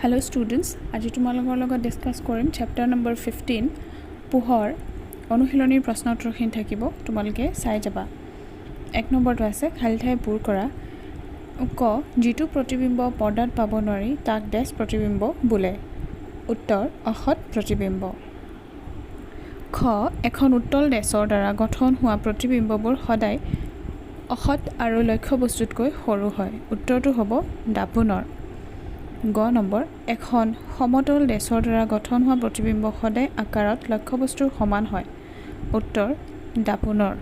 Hello students, আজি তোমালোকৰ লগত ডিসকাস কৰিম চেপ্টাৰ নম্বৰ 15 পোহৰ অনুশীলনীৰ প্ৰশ্নোত্তৰখিনি থাকিব তোমালোকে চাই যাবা। 1 নম্বৰটো আছে খালী ঠাই পূৰ কৰা। ক যিটো প্ৰতিবিম্ব পৰ্দাত পাব নোৱাৰি তাক ডেছ প্ৰতিবিম্ব বোলে। উত্তৰ অসৎ প্ৰতিবিম্ব। খ এখন উত্তল ডেছৰ দ্বাৰা গঠন হোৱা প্ৰতিবিম্ববোৰ সদায় অসৎ আৰু লক্ষ্যবস্তুতকৈ সৰু হয়। উত্তৰটো হ'ব দাপোনৰ। গ নম্বৰ এখন সমতল ডেছৰ দ্বাৰা গঠন হোৱা প্ৰতিবিম্ব সদায় আকাৰত লক্ষ্যবস্তুৰ সমান হয়। উত্তৰ দাপোনৰ।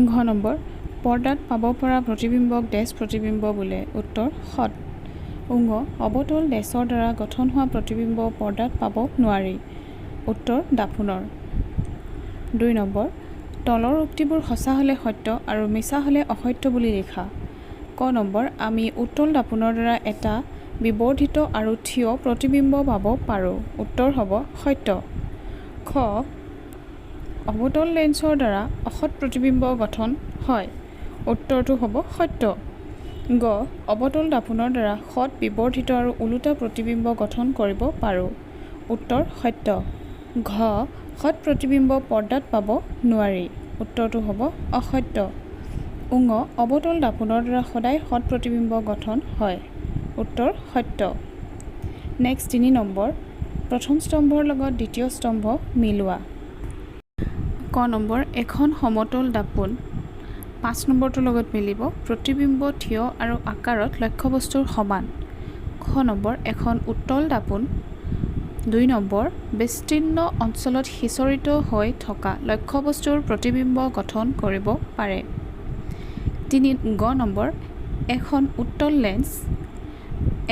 ঘ নম্বৰ পৰ্দাত পাব পৰা প্ৰতিবিম্বক ডেছ প্ৰতিবিম্ব বোলে। উত্তৰ সৎ। উঙ অৱতল ডেছৰ দ্বাৰা গঠন হোৱা প্ৰতিবিম্ব পৰ্দাত পাব নোৱাৰি। উত্তৰ দাপোনৰ। 2 নম্বৰ তলৰ উক্তিবোৰ সঁচা হ'লে সত্য আৰু মিছা হ'লে অসত্য বুলি লিখা। ক নম্বৰ আমি উত্তল দাপোনৰ দ্বাৰা এটা বিবৰ্ধিত আৰু থিয় প্ৰতিবিম্ব পাব পাৰোঁ। উত্তৰ হ'ব সত্য। খ অৱতল লেন্সৰ দ্বাৰা অসৎ প্ৰতিবিম্ব গঠন হয়। উত্তৰটো হ'ব সত্য। গ অৱতল দাপোনৰ দ্বাৰা সৎ বিবৰ্ধিত আৰু ওলোটা প্ৰতিবিম্ব গঠন কৰিব পাৰোঁ। উত্তৰ সত্য। ঘ সৎ প্ৰতিবিম্ব পৰ্দাত পাব নোৱাৰি। উত্তৰটো হ'ব অসত্য। উঙ অৱতল দাপোনৰ দ্বাৰা সদায় সৎ প্ৰতিবিম্ব গঠন হয়। উত্তৰ সত্য। নেক্সট 3 নম্বৰ প্ৰথম স্তম্ভৰ লগত দ্বিতীয় স্তম্ভ মিলোৱা। ক নম্বৰ এখন সমতল দাপোন 5 নম্বৰটোৰ লগত মিলিব প্ৰতিবিম্ব থিয় আৰু আকাৰত লক্ষ্যবস্তুৰ সমান। খ নম্বৰ এখন উত্তল দাপোন 2 নম্বৰ বিস্তীৰ্ণ অঞ্চলত সিঁচৰিত হৈ থকা লক্ষ্যবস্তুৰ প্ৰতিবিম্ব গঠন কৰিব পাৰে। 3 গ নম্বৰ এখন উত্তল লেন্স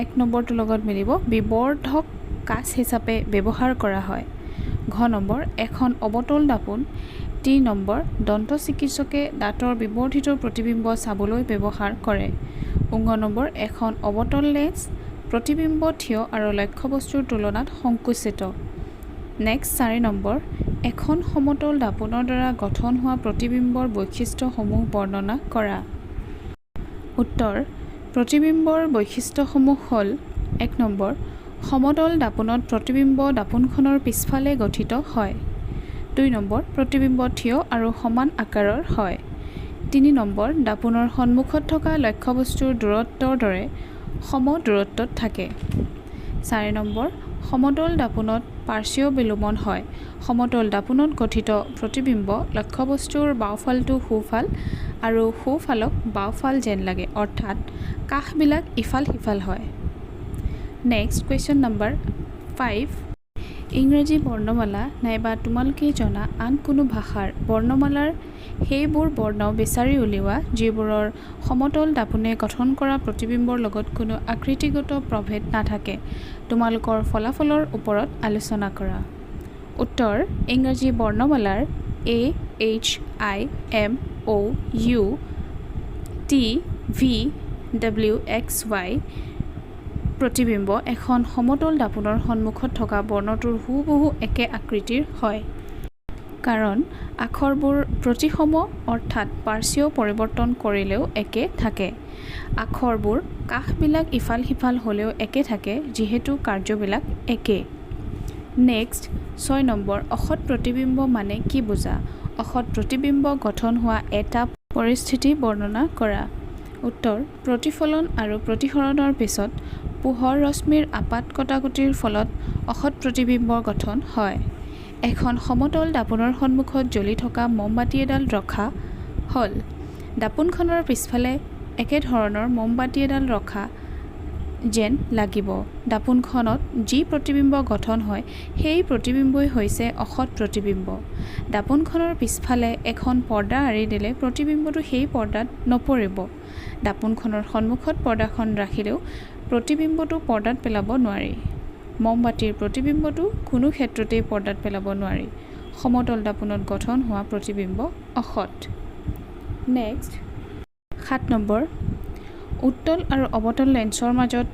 1 নম্বৰটোৰ লগত মিলিব বিবৰ্ধক কাচ হিচাপে ব্যৱহাৰ কৰা হয়। ঘ নম্বৰ এখন অৱতল দাপোন 3 নম্বৰ দন্ত চিকিৎসকে দাঁতৰ বিবৰ্ধিত প্ৰতিবিম্ব চাবলৈ ব্যৱহাৰ কৰে। উঙ নম্বৰ এখন অৱতল লেন্স প্ৰতিবিম্ব থিয় আৰু লক্ষ্যবস্তুৰ তুলনাত সংকুচিত। নেক্সট 4 নম্বৰ এখন সমতল দাপোনৰ দ্বাৰা গঠন হোৱা প্ৰতিবিম্বৰ বৈশিষ্ট্যসমূহ বৰ্ণনা কৰা। উত্তৰ প্ৰতিবিম্বৰ বৈশিষ্ট্যসমূহ হ'ল 1 নম্বৰ সমতল দাপোনত প্ৰতিবিম্ব দাপোনখনৰ পিছফালে গঠিত হয়। 2 নম্বৰ প্ৰতিবিম্ব থিয় আৰু সমান আকাৰৰ হয়। 3 নম্বৰ দাপোনৰ সন্মুখত থকা লক্ষ্যবস্তুৰ দূৰত্বৰ দৰে সম দূৰত্বত থাকে। 4 নম্বৰ সমতল দাপোনত পাৰ্শ্বীয় বিলোমন হয়। সমতল দাপোনত গঠিত প্ৰতিবিম্ব লক্ষ্যবস্তুৰ বাওঁফালটো সোঁফাল আৰু সোঁফালক বাওঁফাল যেন লাগে, অৰ্থাৎ কাষবিলাক ইফাল সিফাল হয়। নেক্সট কুৱেশ্যন নম্বৰ 5 ইংৰাজী বৰ্ণমালা নাইবা তোমালোকে জনা আন কোনো ভাষাৰ বৰ্ণমালাৰ সেইবোৰ বৰ্ণ বিচাৰি উলিওৱা যিবোৰৰ সমতল দাপোনে গঠন কৰা প্ৰতিবিম্বৰ লগত কোনো আকৃতিগত প্ৰভেদ নাথাকে। তোমালোকৰ ফলাফলৰ ওপৰত আলোচনা কৰা। উত্তৰ ইংৰাজী বৰ্ণমালাৰ A H I M O U T V W X Y প্ৰতিবিম্ব এখন সমতল দাপোনৰ সন্মুখত থকা বৰ্ণটোৰ হুবহু একে আকৃতিৰ হয়। কাৰণ আখৰবোৰ প্ৰতিসম অৰ্থাৎ পাৰ্শ্বীয় পৰিৱৰ্তন কৰিলেও একে থাকে। আখৰবোৰ কাষবিলাক ইফাল সিফাল হ'লেও একে থাকে যিহেতু কাৰ্যবিলাক একে। নেক্সট 6 নম্বৰ অসৎ প্ৰতিবিম্ব মানে কি বুজা? অসৎ প্ৰতিবিম্ব গঠন হোৱা এটা পৰিস্থিতি বৰ্ণনা কৰা। উত্তৰ প্ৰতিফলন আৰু প্ৰতিসৰণৰ পিছত পোহৰ ৰশ্মিৰ আপাত কটাকটিৰ ফলত অসৎ প্ৰতিবিম্বৰ গঠন হয়। এখন সমতল দাপোনৰ সন্মুখত জ্বলি থকা মমবাতি এডাল ৰখা হ'ল। দাপোনখনৰ পিছফালে একেধৰণৰ মমবাতি এডাল ৰখা যেন লাগিব। দাপোনখনত যি প্ৰতিবিম্ব গঠন হয় সেই প্ৰতিবিম্বই হৈছে অসৎ প্ৰতিবিম্ব। দাপোনখনৰ পিছফালে এখন পৰ্দা আঁৰি দিলে প্ৰতিবিম্বটো সেই পৰ্দাত নপৰিব। দাপোনখনৰ সন্মুখত পৰ্দাখন ৰাখিলেও প্ৰতিবিম্বটো পৰ্দাত পেলাব নোৱাৰি। মমবাতিৰ প্ৰতিবিম্বটো কোনো ক্ষেত্ৰতেই পৰ্দাত পেলাব নোৱাৰি। সমতল দাপোনত গঠন হোৱা প্ৰতিবিম্ব অসৎ। নেক্সট 7 নম্বৰ উত্তল আৰু অৱতল লেন্সৰ মাজত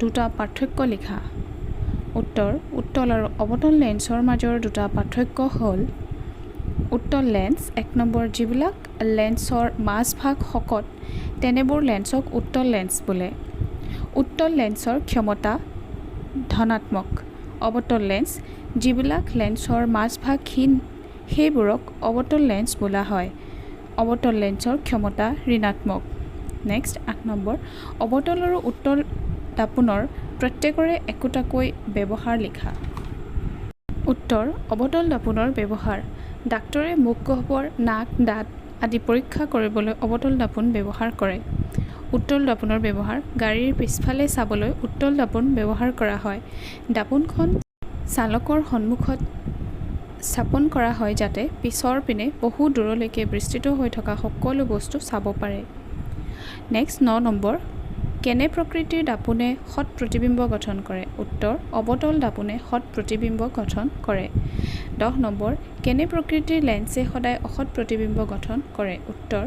দুটা পাৰ্থক্য লিখা। উত্তৰ উত্তল আৰু অৱতল লেন্সৰ মাজৰ দুটা পাৰ্থক্য হ'ল উত্তল লেন্স 1 নম্বৰ যিবিলাক লেন্সৰ মাজভাগ শকত তেনেবোৰ লেন্সক উত্তল লেন্স বোলে। উত্তল লেন্সৰ ক্ষমতা ধনাত্মক। অৱতল লেন্স যিবিলাক লেন্সৰ মাজভাগ ক্ষীণ সেইবোৰক অৱতল লেন্স বোলা হয়। অৱতল লেন্সৰ ক্ষমতা ঋণাত্মক। নেক্সট 8 নম্বৰ অৱতল আৰু উত্তল দাপোনৰ প্ৰত্যেকৰে একোটাকৈ ব্যৱহাৰ লিখা। উত্তৰ অৱতল দাপোনৰ ব্যৱহাৰ ডাক্তৰে মুখ গহ্বৰ নাক দাঁত আদি পৰীক্ষা কৰিবলৈ অৱতল দাপোন ব্যৱহাৰ কৰে। উত্তল দাপোনৰ ব্যৱহাৰ গাড়ীৰ পিছফালে চাবলৈ উত্তল দাপোন ব্যৱহাৰ কৰা হয়। দাপোনখন চালকৰ সন্মুখত স্থাপন কৰা হয় যাতে পিছৰ পিনে বহু দূৰলৈকে বিস্তৃত হৈ থকা সকলো বস্তু চাব পাৰে। নেক্সট 9 নম্বৰ কেনে প্ৰকৃতিৰ দাপোনে সৎ প্ৰতিবিম্ব গঠন কৰে। উত্তৰ অৱতল দাপোনে সৎ প্ৰতিবিম্ব গঠন কৰে। 10 নম্বৰ কেনে প্ৰকৃতিৰ লেন্সে সদায় অসৎ প্ৰতিবিম্ব গঠন কৰে। উত্তৰ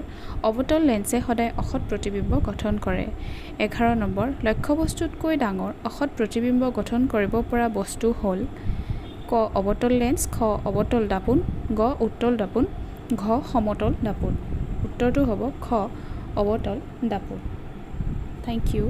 অৱতল লেন্সে সদায় অসৎ প্ৰতিবিম্ব গঠন কৰে। 11 নম্বৰ লক্ষ্যবস্তুতকৈ ডাঙৰ অসৎ প্ৰতিবিম্ব গঠন কৰিব পৰা বস্তু হ'ল ক অৱতল লেন্স, খ অৱতল দাপোন, গ উত্তল দাপোন, ঘ সমতল দাপোন। উত্তৰটো হ'ব খ অৱতল দাপোন। Thank you.